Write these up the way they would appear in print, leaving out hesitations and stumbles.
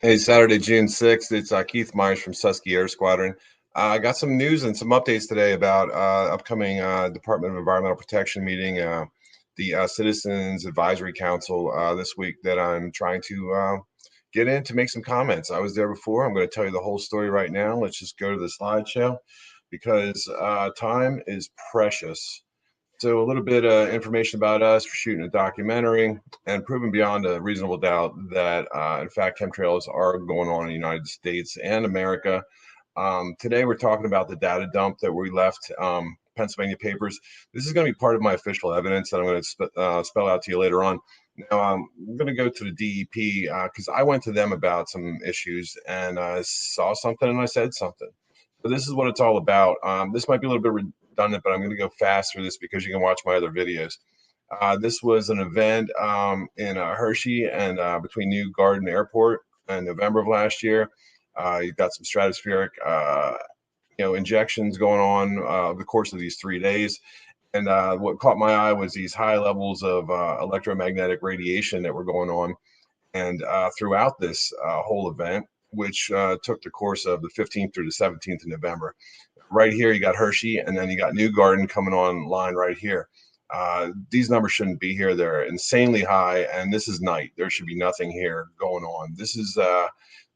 Hey, Saturday, June 6th. It's Keith Myers from Susky Air Squadron. I got some news and some updates today about upcoming Department of Environmental Protection meeting, the Citizens Advisory Council this week that I'm trying to get in to make some comments. I was there before. I'm going to tell you the whole story right now. Let's just go to the slideshow because time is precious. So a little bit of information about us. We're shooting a documentary and proven beyond a reasonable doubt that, in fact, chemtrails are going on in the United States and America. Today, we're talking about the data dump that we left Pennsylvania papers. This is going to be part of my official evidence that I'm going to spell out to you later on. Now, I'm going to go to the DEP because I went to them about some issues and I saw something and I said something. So this is what it's all about. This might be a little bit redundant, but I'm going to go fast through this because you can watch my other videos. This was an event in Hershey and between New Garden Airport in November of last year. You've got some stratospheric, injections going on over the course of these 3 days. And what caught my eye was these high levels of electromagnetic radiation that were going on. And throughout this whole event, which took the course of the 15th through the 17th of November. Right here, you got Hershey, and then you got New Garden coming online right here. These numbers shouldn't be here. They're insanely high, and this is night. There should be nothing here going on. This is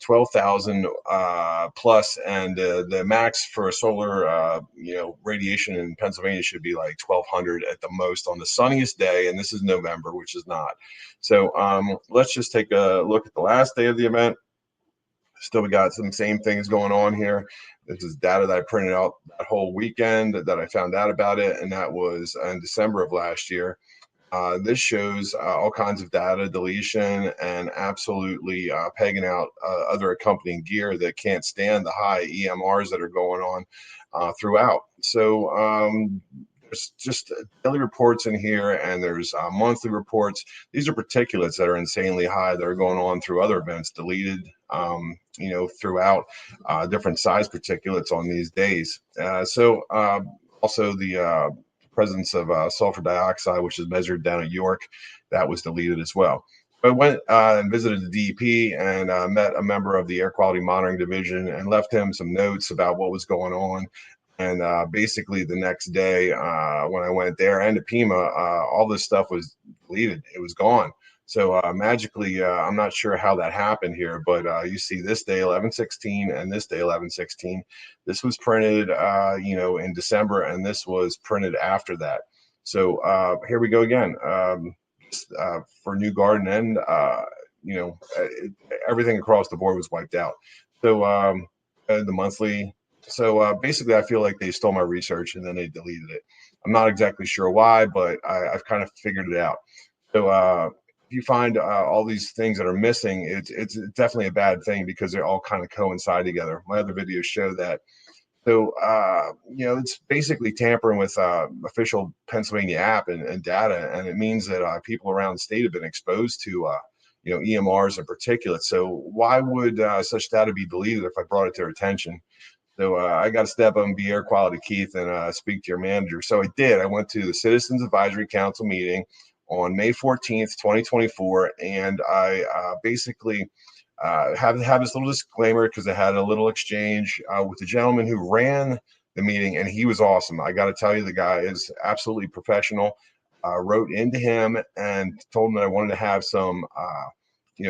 12,000 plus, and the max for solar, radiation in Pennsylvania should be like 1,200 at the most on the sunniest day, and this is November, which is not. So let's just take a look at the last day of the event. Still, we got some same things going on here. This is data that I printed out that whole weekend that I found out about it, and that was in December of last year. This shows all kinds of data deletion and absolutely pegging out other accompanying gear that can't stand the high EMRs that are going on throughout. So there's just daily reports in here, and there's monthly reports. These are particulates that are insanely high that are going on through other events, deleted, throughout different size particulates on these days. Also the presence of sulfur dioxide, which is measured down at York, that was deleted as well. I went and visited the DEP and met a member of the Air Quality Monitoring Division and left him some notes about what was going on. And basically the next day when I went there and to Pima, all this stuff was deleted. It was gone. So magically, I'm not sure how that happened here, but you see this day 11/16 and this day 11/16. This was printed, in December, and this was printed after that. So here we go again for New Garden, and everything across the board was wiped out. So the monthly. So basically, I feel like they stole my research and then they deleted it. I'm not exactly sure why, but I've kind of figured it out. So if you find all these things that are missing, it's definitely a bad thing because they all kind of coincide together. My other videos show that. So it's basically tampering with official Pennsylvania app and data, and it means that people around the state have been exposed to EMRs and particulates. So why would such data be deleted if I brought it to their attention? So I got to step up and be air quality, Keith, and speak to your manager. So I did. I went to the Citizens Advisory Council meeting on May 14th, 2024, and I basically have this little disclaimer because I had a little exchange with the gentleman who ran the meeting, and he was awesome. I got to tell you, the guy is absolutely professional. Wrote into him and told him that I wanted to have some,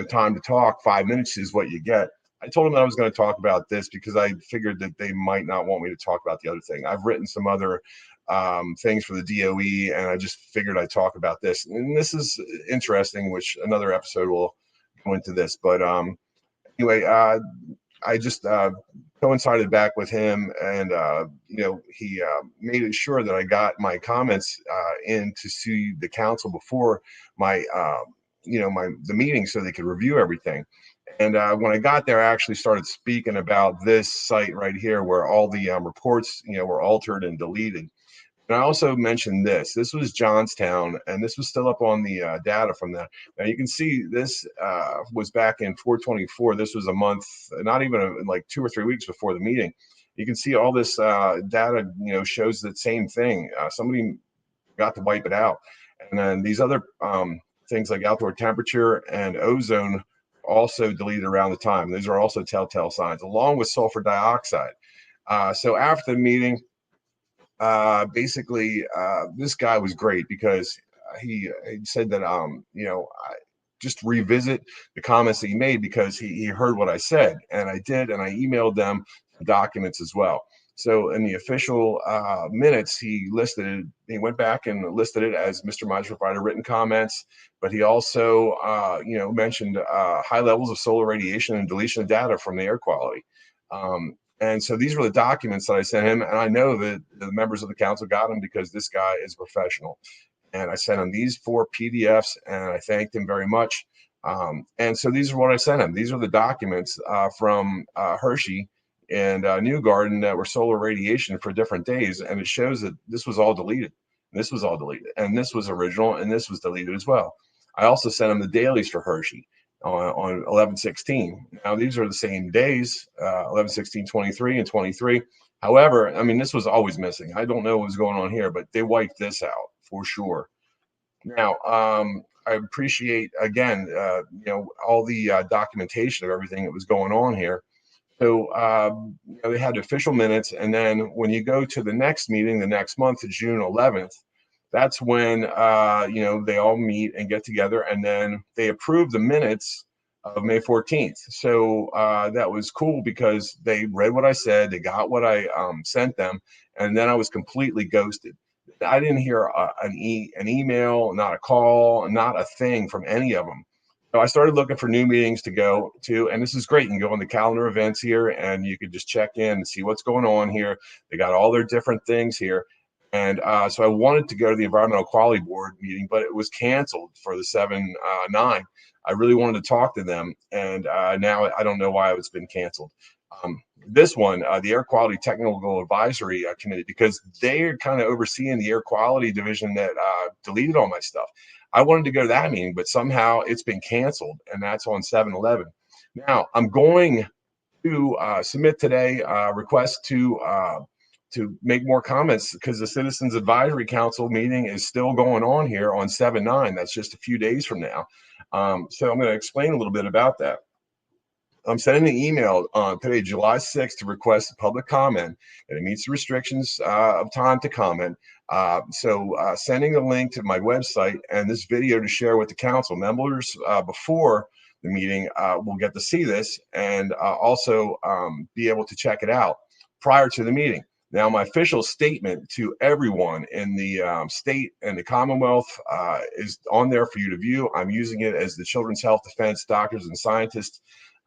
time to talk. 5 minutes is what you get. I told him that I was going to talk about this because I figured that they might not want me to talk about the other thing. I've written some other things for the DOE, and I just figured I'd talk about this. And this is interesting, which another episode will go into this. But anyway, I just coincided back with him, and he made it sure that I got my comments in to see the council before my the meeting so they could review everything. And when I got there, I actually started speaking about this site right here where all the reports, were altered and deleted. And I also mentioned this. This was Johnstown, and this was still up on the data from that. Now you can see this was back in 424. This was a month, not even like 2 or 3 weeks before the meeting. You can see all this data, shows the same thing. Somebody got to wipe it out. And then these other things like outdoor temperature and ozone also deleted around the time. Those are also telltale signs, along with sulfur dioxide. So after the meeting, basically, this guy was great because he said that, just revisit the comments that he made because he heard what I said, and I did, and I emailed them the documents as well. So in the official minutes, he listed it. He went back and listed it as Mr. Mize provided written comments, but he also, mentioned high levels of solar radiation and deletion of data from the air quality. And so these were the documents that I sent him, and I know that the members of the council got them because this guy is a professional. And I sent him these 4 PDFs, and I thanked him very much. And so these are what I sent him. These are the documents from Hershey and New Garden that were solar radiation for different days, and it shows that this was all deleted. This was all deleted, and this was original, and this was deleted as well. I also sent him the dailies for Hershey on 11/16. Now these are the same days, 11/16/23 and 23. However, I mean, this was always missing. I don't know what was going on here, but they wiped this out for sure. Now, I appreciate again, all the documentation of everything that was going on here. So they had official minutes, and then when you go to the next meeting, the next month, June 11th, that's when they all meet and get together, and then they approve the minutes of May 14th. So that was cool because they read what I said, they got what I sent them, and then I was completely ghosted. I didn't hear an email, not a call, not a thing from any of them. So I started looking for new meetings to go to, and this is great. You can go on the calendar events here, and you can just check in and see what's going on here. They got all their different things here. And so I wanted to go to the Environmental Quality Board meeting, but it was canceled for the 7/9. I really wanted to talk to them, and now I don't know why it's been canceled. This one, the Air Quality Technical Advisory Committee, because they're kind of overseeing the air quality division that deleted all my stuff. I wanted to go to that meeting, but somehow it's been canceled, and that's on 7/11. Now I'm going to submit today a request to make more comments because the Citizens Advisory Council meeting is still going on here on 7/9. That's just a few days from now. So I'm going to explain a little bit about that. I'm sending an email today, July 6th, to request a public comment, and it meets the restrictions of time to comment. So sending a link to my website and this video to share with the council members before the meeting will get to see this and also be able to check it out prior to the meeting. Now, my official statement to everyone in the state and the Commonwealth is on there for you to view. I'm using it as the Children's Health Defense Doctors and Scientists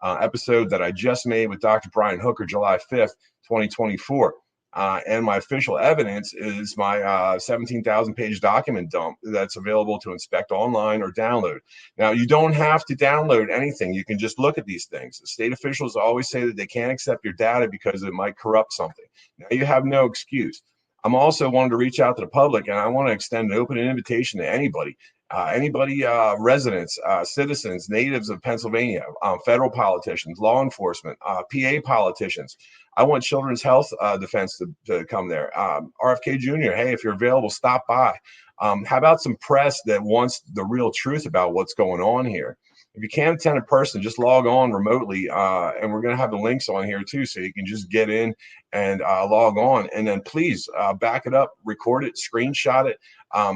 episode that I just made with Dr. Brian Hooker, July 5th, 2024. And my official evidence is my 17,000-page document dump that's available to inspect online or download. Now, you don't have to download anything. You can just look at these things. The state officials always say that they can't accept your data because it might corrupt something. Now, you have no excuse. I'm also wanting to reach out to the public, and I want to extend an open invitation to anybody. Residents, citizens, natives of Pennsylvania, federal politicians, law enforcement, PA politicians. I want Children's Health Defense to come there. RFK Jr., hey, if you're available, stop by. How about some press that wants the real truth about what's going on here? If you can't attend in person, just log on remotely, and we're going to have the links on here too, so you can just get in and log on. And then please back it up, record it, screenshot it,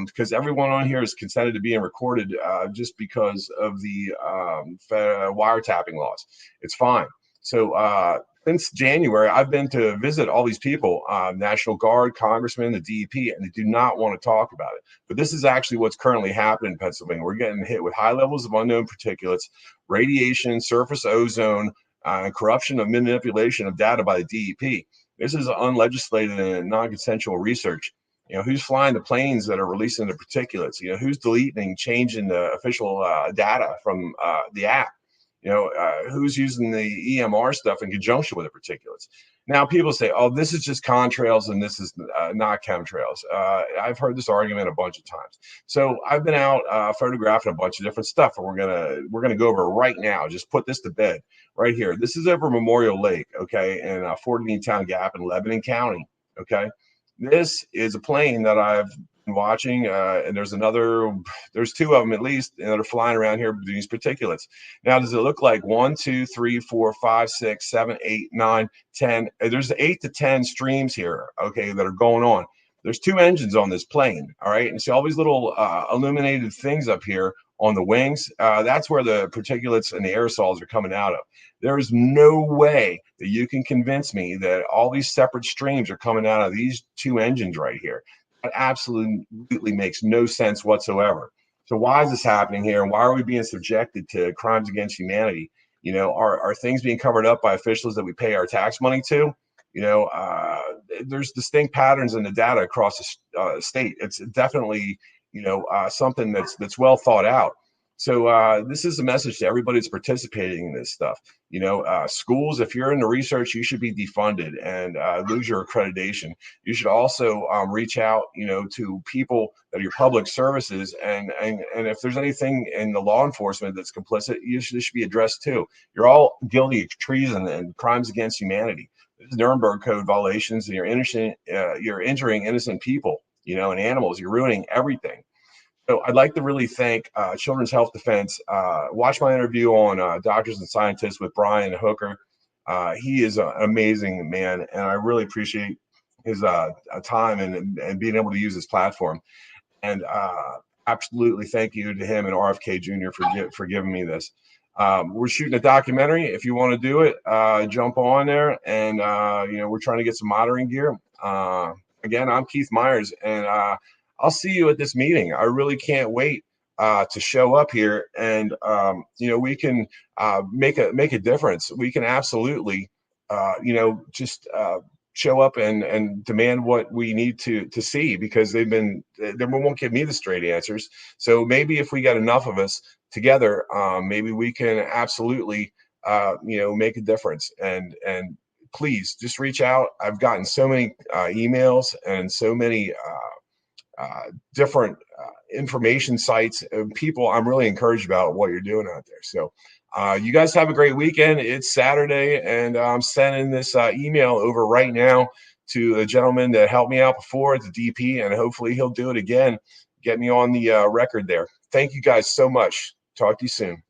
because everyone on here is consented to being recorded just because of the wiretapping laws. It's fine. So since January, I've been to visit all these people, National Guard, congressmen, the DEP, and they do not want to talk about it. But this is actually what's currently happening in Pennsylvania. We're getting hit with high levels of unknown particulates, radiation, surface ozone, and corruption of manipulation of data by the DEP. This is unlegislated and non-consensual research. Who's flying the planes that are releasing the particulates? Who's deleting, changing the official data from the app? Who's using the EMR stuff in conjunction with the particulates? Now, people say, oh, this is just contrails and this is not chemtrails. I've heard this argument a bunch of times. So I've been out photographing a bunch of different stuff, and we're gonna go over it right now. Just put this to bed right here. This is over Memorial Lake, okay, in Fort Meade Town Gap in Lebanon County, okay. This is a plane that I've watching, and there's two of them at least that are flying around here, these particulates. Now, does it look like 1, 2, 3, 4, 5, 6, 7, 8, 9, 10? There's 8 to 10 streams here, okay, that are going on. There's two engines on this plane, all right? And see all these little illuminated things up here on the wings? That's where the particulates and the aerosols are coming out of. There is no way that you can convince me that all these separate streams are coming out of these two engines right here. That absolutely makes no sense whatsoever. So why is this happening here? And why are we being subjected to crimes against humanity? Are things being covered up by officials that we pay our tax money to? There's distinct patterns in the data across the state. It's definitely, something that's well thought out. So this is a message to everybody that's participating in this stuff. Schools, if you're in the research, you should be defunded and lose your accreditation. You should also reach out, to people that are your public services, and if there's anything in the law enforcement that's complicit, this should be addressed too. You're all guilty of treason and crimes against humanity. This is Nuremberg Code violations, and you're injuring innocent people, and animals. You're ruining everything. So I'd like to really thank Children's Health Defense. Watch my interview on Doctors and Scientists with Brian Hooker. He is an amazing man, and I really appreciate his time and being able to use his platform. And absolutely thank you to him and RFK Jr. for giving me this. We're shooting a documentary. If you want to do it, jump on there. And, we're trying to get some monitoring gear. Again, I'm Keith Myers, and I'll see you at this meeting. I really can't wait to show up here, and we can make a difference. We can absolutely, just show up and demand what we need to see, because they won't give me the straight answers. So maybe if we get enough of us together, maybe we can absolutely make a difference. And please just reach out. I've gotten so many emails and so many different information sites and people. I'm really encouraged about what you're doing out there. So you guys have a great weekend. It's Saturday, and I'm sending this email over right now to a gentleman that helped me out before at the DP, and hopefully he'll do it again. Get me on the record there. Thank you guys so much. Talk to you soon.